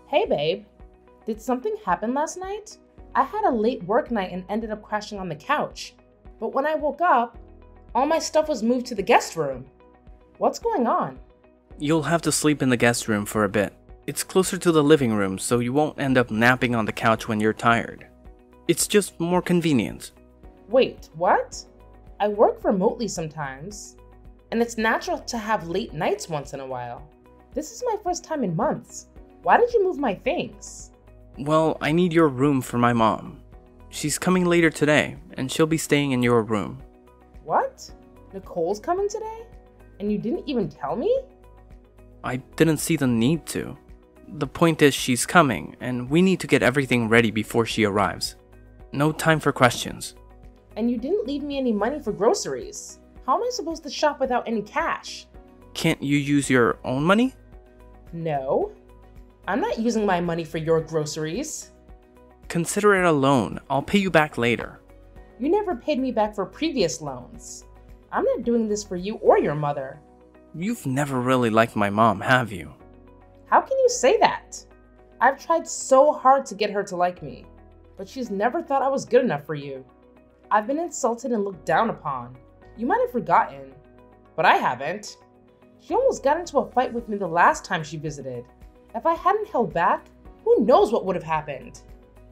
Hey babe, did something happen last night? I had a late work night and ended up crashing on the couch. But when I woke up, all my stuff was moved to the guest room. What's going on? You'll have to sleep in the guest room for a bit. It's closer to the living room, so you won't end up napping on the couch when you're tired. It's just more convenient. Wait, what? I work remotely sometimes, and it's natural to have late nights once in a while. This is my first time in months. Why did you move my things? Well, I need your room for my mom. She's coming later today, and she'll be staying in your room. What? Nicole's coming today? And you didn't even tell me? I didn't see the need to. The point is she's coming, and we need to get everything ready before she arrives. No time for questions. And you didn't leave me any money for groceries. How am I supposed to shop without any cash? Can't you use your own money? No. I'm not using my money for your groceries. Consider it a loan. I'll pay you back later. You never paid me back for previous loans. I'm not doing this for you or your mother. You've never really liked my mom, have you? How can you say that? I've tried so hard to get her to like me, but she's never thought I was good enough for you. I've been insulted and looked down upon. You might have forgotten, but I haven't. She almost got into a fight with me the last time she visited. If I hadn't held back, who knows what would have happened?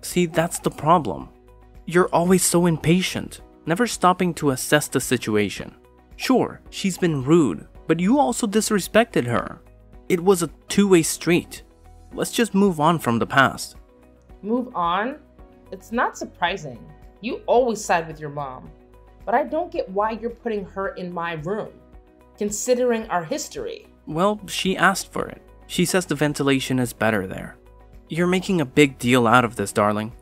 See, that's the problem. You're always so impatient, never stopping to assess the situation. Sure, she's been rude, but you also disrespected her. It was a two-way street. Let's just move on from the past. Move on? It's not surprising. You always side with your mom. But I don't get why you're putting her in my room, considering our history. Well, she asked for it. She says the ventilation is better there. You're making a big deal out of this, darling.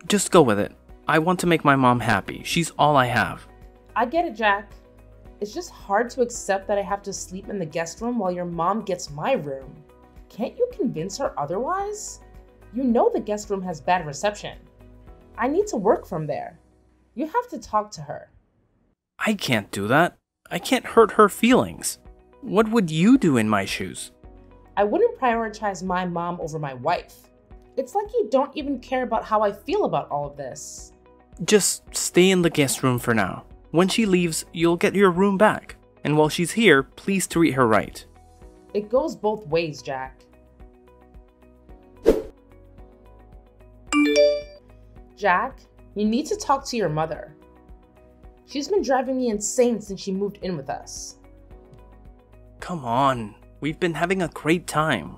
Just go with it. I want to make my mom happy. She's all I have. I get it, Jack. It's just hard to accept that I have to sleep in the guest room while your mom gets my room. Can't you convince her otherwise? You know the guest room has bad reception. I need to work from there. You have to talk to her. I can't do that. I can't hurt her feelings. What would you do in my shoes? I wouldn't prioritize my mom over my wife. It's like you don't even care about how I feel about all of this. Just stay in the guest room for now. When she leaves, you'll get your room back. And while she's here, please treat her right. It goes both ways, Jack. Jack, you need to talk to your mother. She's been driving me insane since she moved in with us. Come on, we've been having a great time.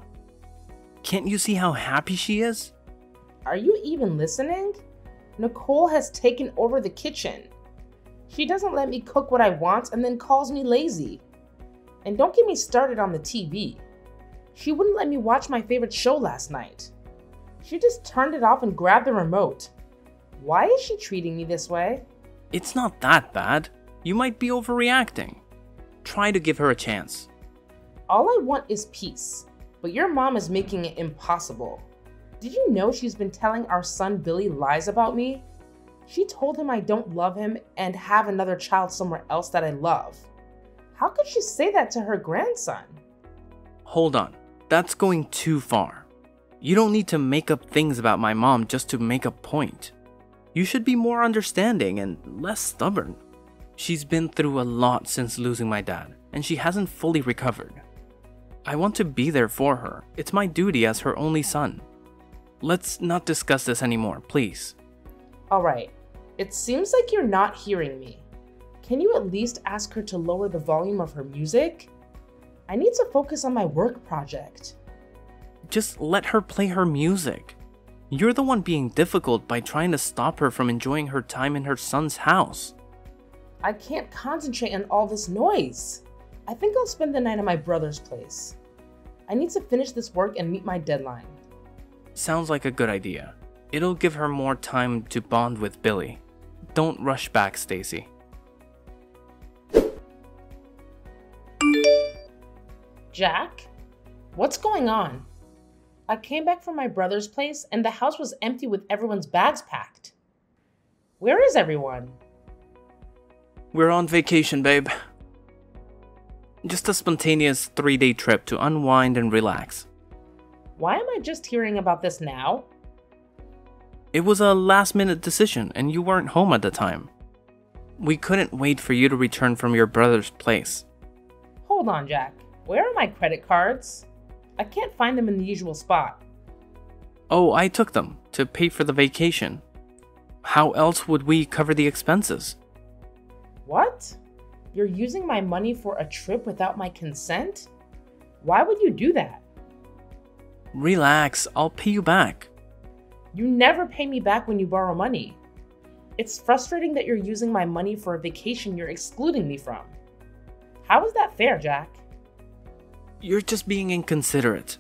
Can't you see how happy she is? Are you even listening? Nicole has taken over the kitchen. She doesn't let me cook what I want and then calls me lazy. And don't get me started on the TV. She wouldn't let me watch my favorite show last night. She just turned it off and grabbed the remote. Why is she treating me this way? It's not that bad. You might be overreacting. Try to give her a chance. All I want is peace, but your mom is making it impossible. Did you know she's been telling our son Billy lies about me? She told him I don't love him and have another child somewhere else that I love. How could she say that to her grandson? Hold on, that's going too far. You don't need to make up things about my mom just to make a point. You should be more understanding and less stubborn. She's been through a lot since losing my dad, and she hasn't fully recovered. I want to be there for her. It's my duty as her only son. Let's not discuss this anymore, please. Alright, it seems like you're not hearing me. Can you at least ask her to lower the volume of her music? I need to focus on my work project. Just let her play her music. You're the one being difficult by trying to stop her from enjoying her time in her son's house. I can't concentrate on all this noise. I think I'll spend the night at my brother's place. I need to finish this work and meet my deadline. Sounds like a good idea. It'll give her more time to bond with Billy. Don't rush back, Stacy. Jack? What's going on? I came back from my brother's place and the house was empty with everyone's bags packed. Where is everyone? We're on vacation, babe. Just a spontaneous 3-day trip to unwind and relax. Why am I just hearing about this now? It was a last-minute decision and you weren't home at the time. We couldn't wait for you to return from your brother's place. Hold on, Jack. Where are my credit cards? I can't find them in the usual spot. Oh, I took them to pay for the vacation. How else would we cover the expenses? What? You're using my money for a trip without my consent? Why would you do that? Relax, I'll pay you back. You never pay me back when you borrow money. It's frustrating that you're using my money for a vacation you're excluding me from. How is that fair, Jack? You're just being inconsiderate.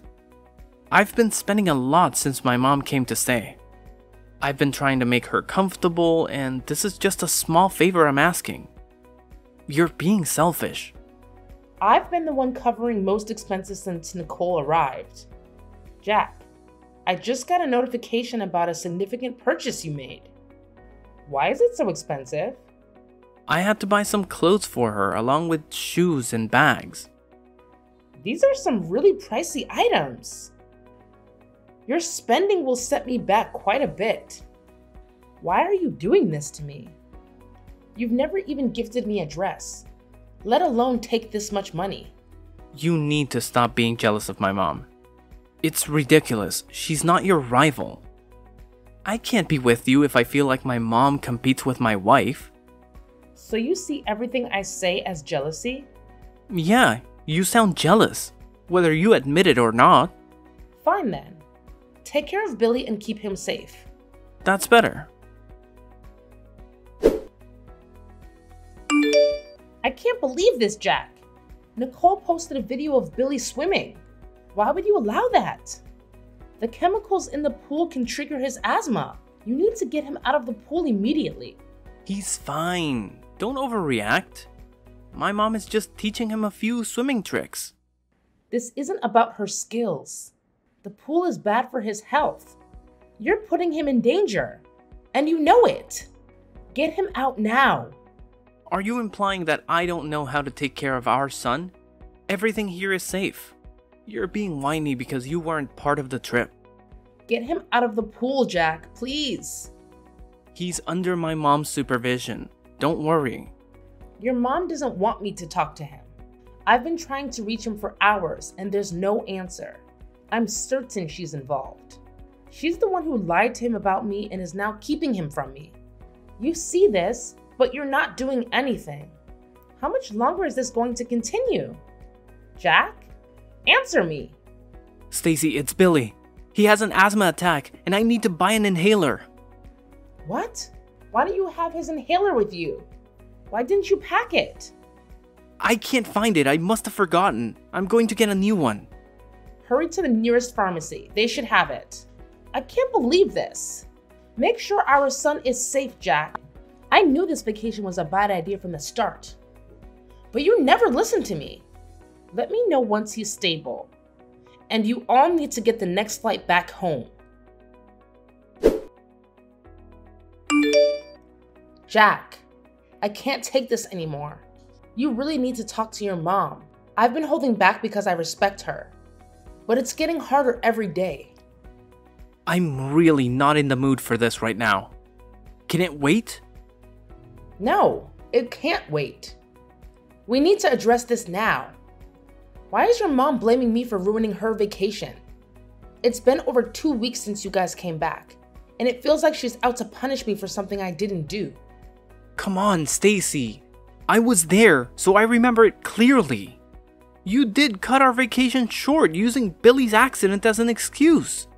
I've been spending a lot since my mom came to stay. I've been trying to make her comfortable, and this is just a small favor I'm asking. You're being selfish. I've been the one covering most expenses since Nicole arrived. Jack, I just got a notification about a significant purchase you made. Why is it so expensive? I had to buy some clothes for her along with shoes and bags. These are some really pricey items. Your spending will set me back quite a bit. Why are you doing this to me? You've never even gifted me a dress, let alone take this much money. You need to stop being jealous of my mom. It's ridiculous. She's not your rival. I can't be with you if I feel like my mom competes with my wife. So you see everything I say as jealousy? Yeah, you sound jealous, whether you admit it or not. Fine then. Take care of Billy and keep him safe. That's better. I can't believe this, Jack. Nicole posted a video of Billy swimming. Why would you allow that? The chemicals in the pool can trigger his asthma. You need to get him out of the pool immediately. He's fine. Don't overreact. My mom is just teaching him a few swimming tricks. This isn't about her skills. The pool is bad for his health. You're putting him in danger, and you know it. Get him out now. Are you implying that I don't know how to take care of our son? Everything here is safe. You're being whiny because you weren't part of the trip. Get him out of the pool, Jack, please. He's under my mom's supervision. Don't worry. Your mom doesn't want me to talk to him. I've been trying to reach him for hours, and there's no answer. I'm certain she's involved. She's the one who lied to him about me and is now keeping him from me. You see this, but you're not doing anything. How much longer is this going to continue? Jack, answer me. Stacy, it's Billy. He has an asthma attack, and I need to buy an inhaler. What? Why do you have his inhaler with you? Why didn't you pack it? I can't find it. I must have forgotten. I'm going to get a new one. Hurry to the nearest pharmacy. They should have it. I can't believe this. Make sure our son is safe, Jack. I knew this vacation was a bad idea from the start. But you never listened to me. Let me know once he's stable. And you all need to get the next flight back home. Jack, I can't take this anymore. You really need to talk to your mom. I've been holding back because I respect her. But it's getting harder every day. I'm really not in the mood for this right now. Can it wait? No, it can't wait. We need to address this now. Why is your mom blaming me for ruining her vacation? It's been over 2 weeks since you guys came back, and it feels like she's out to punish me for something I didn't do. Come on, Stacy. I was there, so I remember it clearly. You did cut our vacation short using Billy's accident as an excuse.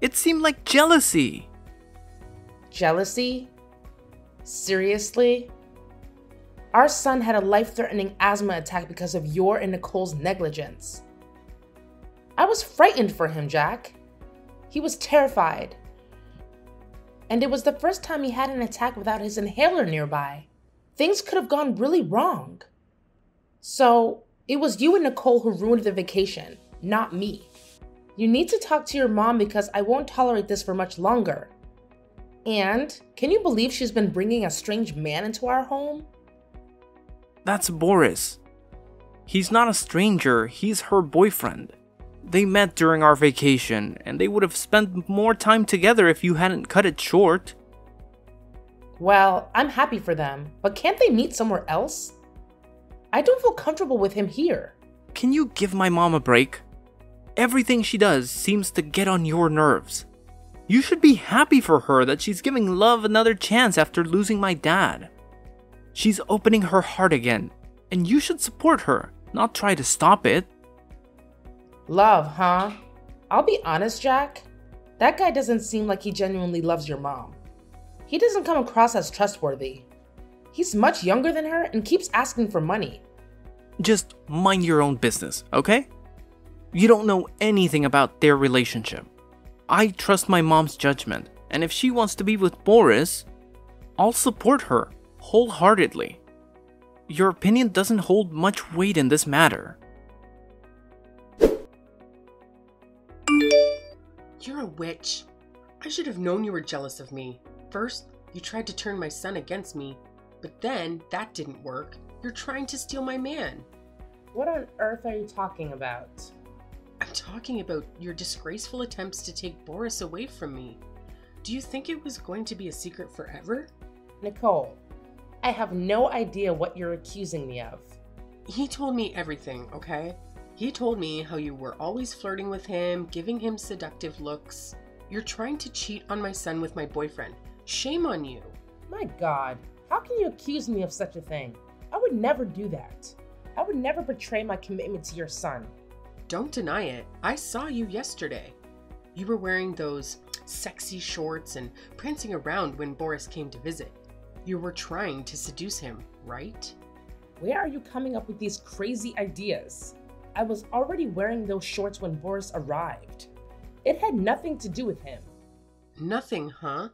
It seemed like jealousy. Jealousy? Seriously? Our son had a life-threatening asthma attack because of your and Nicole's negligence. I was frightened for him, Jack. He was terrified. And it was the first time he had an attack without his inhaler nearby. Things could have gone really wrong. So, it was you and Nicole who ruined the vacation, not me. You need to talk to your mom because I won't tolerate this for much longer. And, can you believe she's been bringing a strange man into our home? That's Boris. He's not a stranger, he's her boyfriend. They met during our vacation, and they would have spent more time together if you hadn't cut it short. Well, I'm happy for them, but can't they meet somewhere else? I don't feel comfortable with him here. Can you give my mom a break? Everything she does seems to get on your nerves. You should be happy for her that she's giving love another chance after losing my dad. She's opening her heart again, and you should support her, not try to stop it. Love, huh? I'll be honest, Jack. That guy doesn't seem like he genuinely loves your mom. He doesn't come across as trustworthy. He's much younger than her and keeps asking for money. Just mind your own business, okay? You don't know anything about their relationship. I trust my mom's judgment, and if she wants to be with Boris, I'll support her wholeheartedly. Your opinion doesn't hold much weight in this matter. You're a witch. I should have known you were jealous of me. First, you tried to turn my son against me, but then that didn't work. You're trying to steal my man. What on earth are you talking about? I'm talking about your disgraceful attempts to take Boris away from me. Do you think it was going to be a secret forever? Nicole, I have no idea what you're accusing me of. He told me everything, okay? He told me how you were always flirting with him, giving him seductive looks. You're trying to cheat on my son with my boyfriend. Shame on you. My God, how can you accuse me of such a thing? I would never do that. I would never betray my commitment to your son. Don't deny it. I saw you yesterday. You were wearing those sexy shorts and prancing around when Boris came to visit. You were trying to seduce him, right? Where are you coming up with these crazy ideas? I was already wearing those shorts when Boris arrived. It had nothing to do with him. Nothing, huh?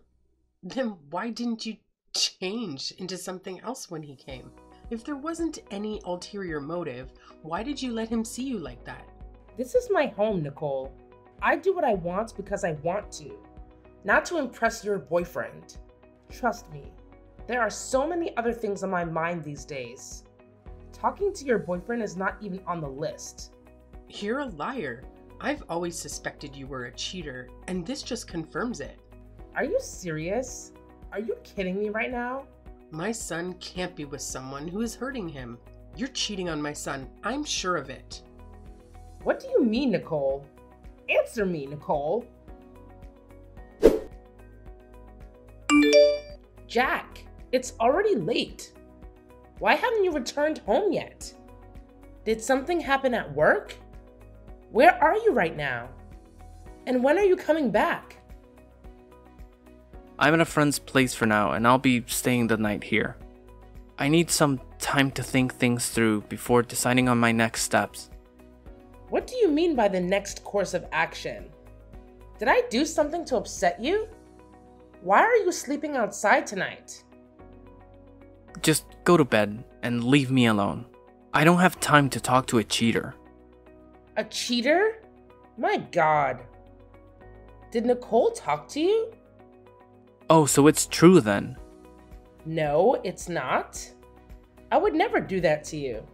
Then why didn't you change into something else when he came? If there wasn't any ulterior motive, why did you let him see you like that? This is my home, Nicole. I do what I want because I want to, not to impress your boyfriend. Trust me, there are so many other things on my mind these days. Talking to your boyfriend is not even on the list. You're a liar. I've always suspected you were a cheater, and this just confirms it. Are you serious? Are you kidding me right now? My son can't be with someone who is hurting him. You're cheating on my son. I'm sure of it. What do you mean, Nicole? Answer me, Nicole. Jack, it's already late. Why haven't you returned home yet? Did something happen at work? Where are you right now? And when are you coming back? I'm at a friend's place for now, and I'll be staying the night here. I need some time to think things through before deciding on my next steps. What do you mean by the next course of action? Did I do something to upset you? Why are you sleeping outside tonight? Just go to bed and leave me alone. I don't have time to talk to a cheater. A cheater? My God. Did Nicole talk to you? Oh, so it's true then. No, it's not. I would never do that to you.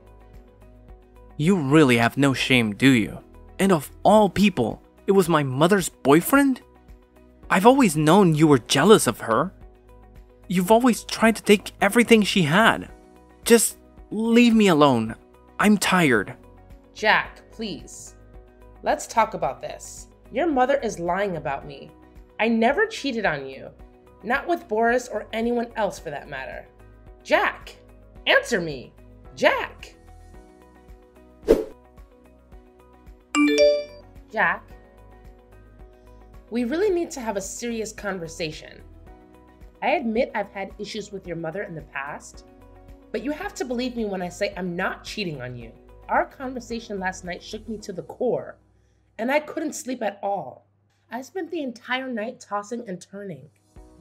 You really have no shame, do you? And of all people, it was my mother's boyfriend? I've always known you were jealous of her. You've always tried to take everything she had. Just leave me alone. I'm tired. Jack, please. Let's talk about this. Your mother is lying about me. I never cheated on you. Not with Boris or anyone else for that matter. Jack, answer me. Jack. Jack, we really need to have a serious conversation. I admit I've had issues with your mother in the past, but you have to believe me when I say I'm not cheating on you. Our conversation last night shook me to the core, and I couldn't sleep at all. I spent the entire night tossing and turning.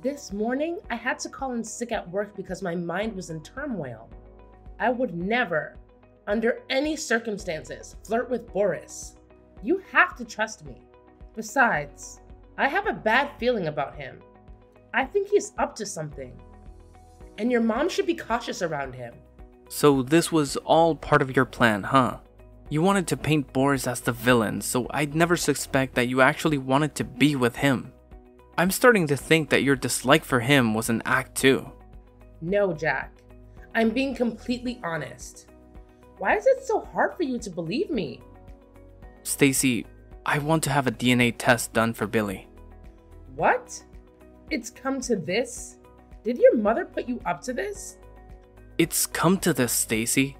This morning, I had to call in sick at work because my mind was in turmoil. I would never, under any circumstances, flirt with Boris. You have to trust me. Besides, I have a bad feeling about him. I think he's up to something. And your mom should be cautious around him. So this was all part of your plan, huh? You wanted to paint Boris as the villain, so I'd never suspect that you actually wanted to be with him. I'm starting to think that your dislike for him was an act too. No, Jack. I'm being completely honest. Why is it so hard for you to believe me? Stacy, I want to have a DNA test done for Billy. What? It's come to this? Did your mother put you up to this? It's come to this, Stacy.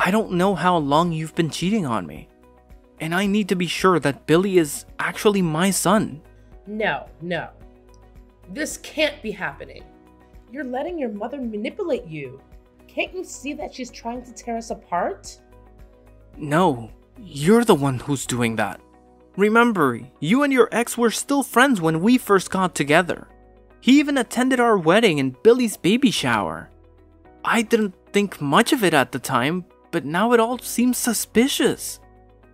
I don't know how long you've been cheating on me. And I need to be sure that Billy is actually my son. No. This can't be happening. You're letting your mother manipulate you. Can't you see that she's trying to tear us apart? No, you're the one who's doing that. Remember, you and your ex were still friends when we first got together. He even attended our wedding and Billy's baby shower. I didn't think much of it at the time, but now it all seems suspicious.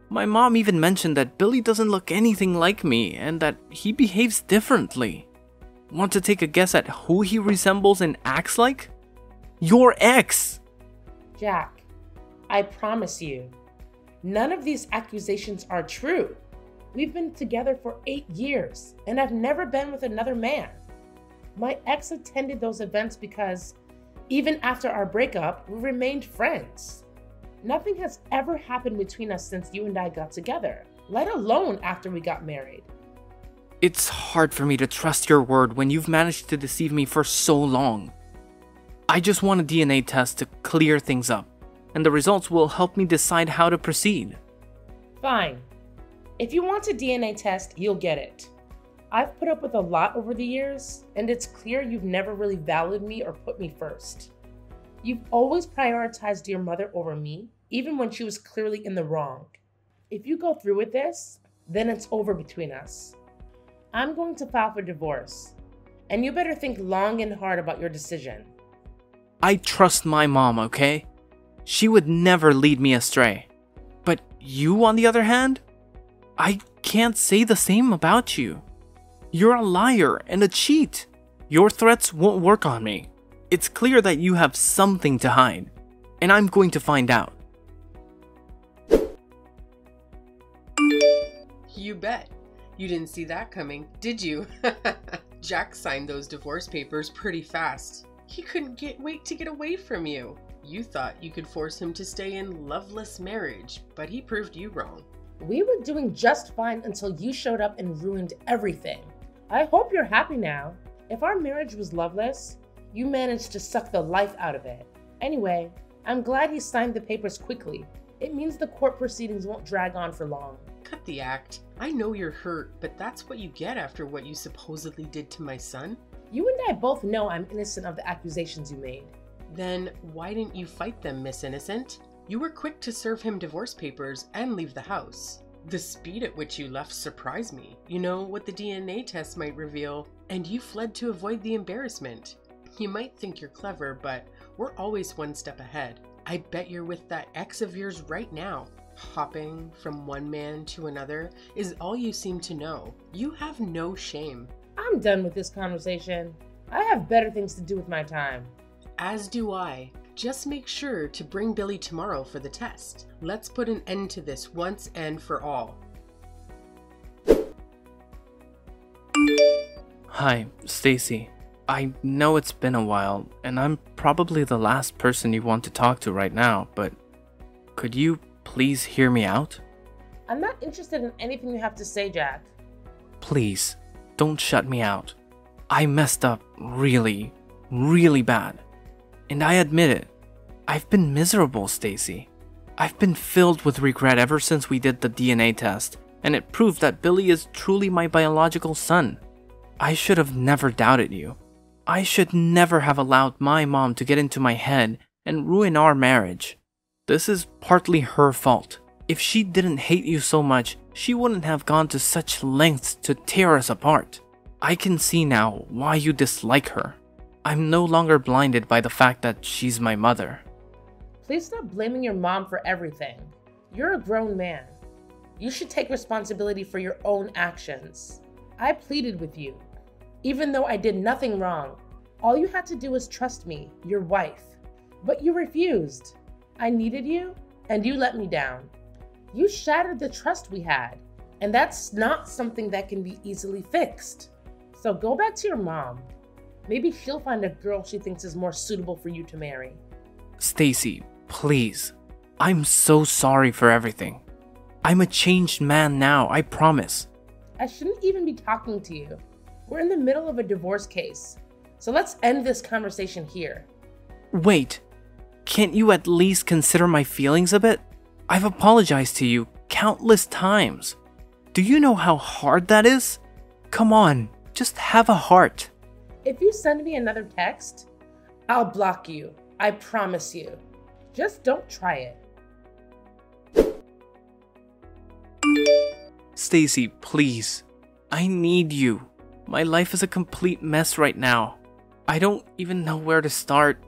My mom even mentioned that Billy doesn't look anything like me and that he behaves differently. Want to take a guess at who he resembles and acts like? Your ex! Jack, I promise you, none of these accusations are true. We've been together for 8 years, and I've never been with another man. My ex attended those events because even after our breakup, we remained friends. Nothing has ever happened between us since you and I got together, let alone after we got married. It's hard for me to trust your word when you've managed to deceive me for so long. I just want a DNA test to clear things up, and the results will help me decide how to proceed. Fine. If you want a DNA test, you'll get it. I've put up with a lot over the years, and it's clear you've never really valued me or put me first. You've always prioritized your mother over me, even when she was clearly in the wrong. If you go through with this, then it's over between us. I'm going to file for divorce, and you better think long and hard about your decision. I trust my mom, okay? She would never lead me astray. But you, on the other hand? I can't say the same about you. You're a liar and a cheat. Your threats won't work on me. It's clear that you have something to hide, and I'm going to find out. You bet. You didn't see that coming, did you? Jack signed those divorce papers pretty fast. He couldn't wait to get away from you. You thought you could force him to stay in loveless marriage, but he proved you wrong. We were doing just fine until you showed up and ruined everything. I hope you're happy now. If our marriage was loveless, you managed to suck the life out of it. Anyway, I'm glad he signed the papers quickly. It means the court proceedings won't drag on for long. Cut the act. I know you're hurt, but that's what you get after what you supposedly did to my son. You and I both know I'm innocent of the accusations you made. Then why didn't you fight them, Miss Innocent? You were quick to serve him divorce papers and leave the house. The speed at which you left surprised me. You know what the DNA test might reveal, and you fled to avoid the embarrassment. You might think you're clever, but we're always one step ahead. I bet you're with that ex of yours right now. Hopping from one man to another is all you seem to know. You have no shame. I'm done with this conversation. I have better things to do with my time. As do I. Just make sure to bring Billy tomorrow for the test. Let's put an end to this once and for all. Hi, Stacy. I know it's been a while, and I'm probably the last person you want to talk to right now, but could you please hear me out? I'm not interested in anything you have to say, Jack. Please, don't shut me out. I messed up really, really bad. And I admit it. I've been miserable, Stacy. I've been filled with regret ever since we did the DNA test, and it proved that Billy is truly my biological son. I should have never doubted you. I should never have allowed my mom to get into my head and ruin our marriage. This is partly her fault. If she didn't hate you so much, she wouldn't have gone to such lengths to tear us apart. I can see now why you dislike her. I'm no longer blinded by the fact that she's my mother. Please stop blaming your mom for everything. You're a grown man. You should take responsibility for your own actions. I pleaded with you, even though I did nothing wrong. All you had to do was trust me, your wife. But you refused. I needed you, and you let me down. You shattered the trust we had, and that's not something that can be easily fixed. So go back to your mom. Maybe she'll find a girl she thinks is more suitable for you to marry. Stacy, please. I'm so sorry for everything. I'm a changed man now, I promise. I shouldn't even be talking to you. We're in the middle of a divorce case. So let's end this conversation here. Wait, can't you at least consider my feelings a bit? I've apologized to you countless times. Do you know how hard that is? Come on, just have a heart. If you send me another text, I'll block you. I promise you. Just don't try it. Stacy, please. I need you. My life is a complete mess right now. I don't even know where to start.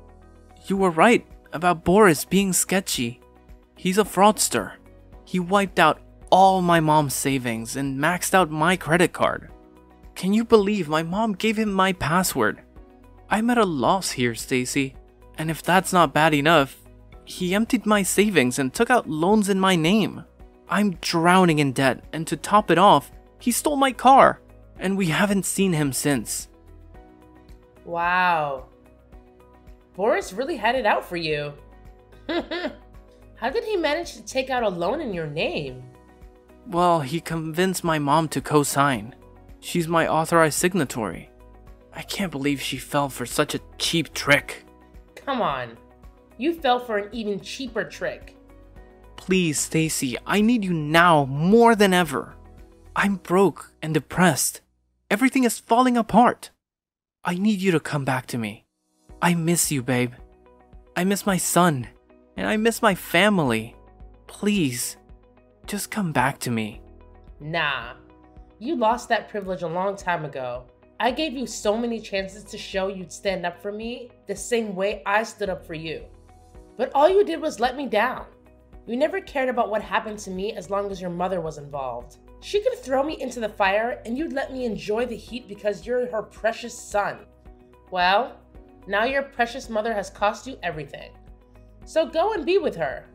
You were right about Boris being sketchy. He's a fraudster. He wiped out all my mom's savings and maxed out my credit card. Can you believe my mom gave him my password? I'm at a loss here, Stacy. And if that's not bad enough, he emptied my savings and took out loans in my name. I'm drowning in debt, and to top it off, he stole my car, and we haven't seen him since. Wow. Boris really had it out for you. How did he manage to take out a loan in your name? Well, he convinced my mom to co-sign. She's my authorized signatory. I can't believe she fell for such a cheap trick. Come on. You fell for an even cheaper trick. Please, Stacy, I need you now more than ever. I'm broke and depressed. Everything is falling apart. I need you to come back to me. I miss you, babe. I miss my son, and I miss my family. Please, just come back to me. Nah, you lost that privilege a long time ago. I gave you so many chances to show you'd stand up for me the same way I stood up for you. But all you did was let me down. You never cared about what happened to me as long as your mother was involved. She could throw me into the fire and you'd let me enjoy the heat because you're her precious son. Well, now your precious mother has cost you everything. So go and be with her.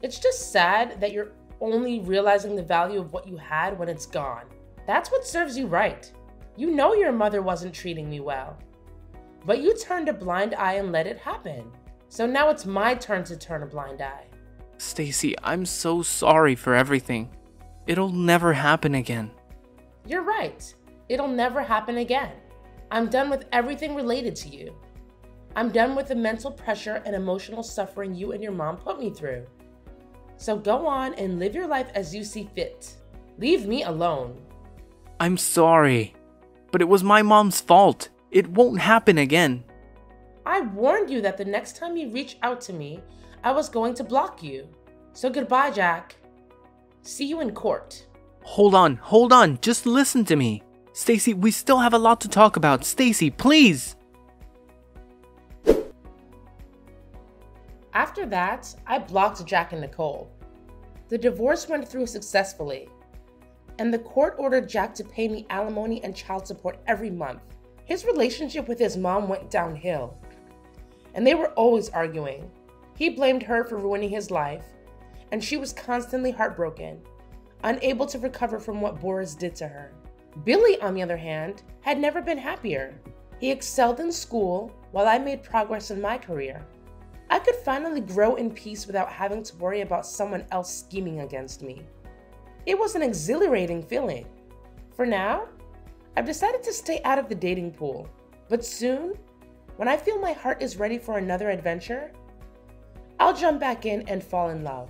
It's just sad that you're only realizing the value of what you had when it's gone. That's what serves you right. You know your mother wasn't treating me well. But you turned a blind eye and let it happen. So now it's my turn to turn a blind eye. Stacy, I'm so sorry for everything. It'll never happen again. You're right. It'll never happen again. I'm done with everything related to you. I'm done with the mental pressure and emotional suffering you and your mom put me through. So go on and live your life as you see fit. Leave me alone. I'm sorry, but it was my mom's fault. It won't happen again. I warned you that the next time you reach out to me, I was going to block you. So goodbye, Jack. See you in court. Hold on. Just listen to me. Stacy, we still have a lot to talk about. Stacy, please. After that, I blocked Jack and Nicole. The divorce went through successfully, and the court ordered Jack to pay me alimony and child support every month. His relationship with his mom went downhill, and they were always arguing. He blamed her for ruining his life, and she was constantly heartbroken, unable to recover from what Boris did to her. Billy, on the other hand, had never been happier. He excelled in school while I made progress in my career. I could finally grow in peace without having to worry about someone else scheming against me. It was an exhilarating feeling. For now, I've decided to stay out of the dating pool, but soon, when I feel my heart is ready for another adventure, I'll jump back in and fall in love.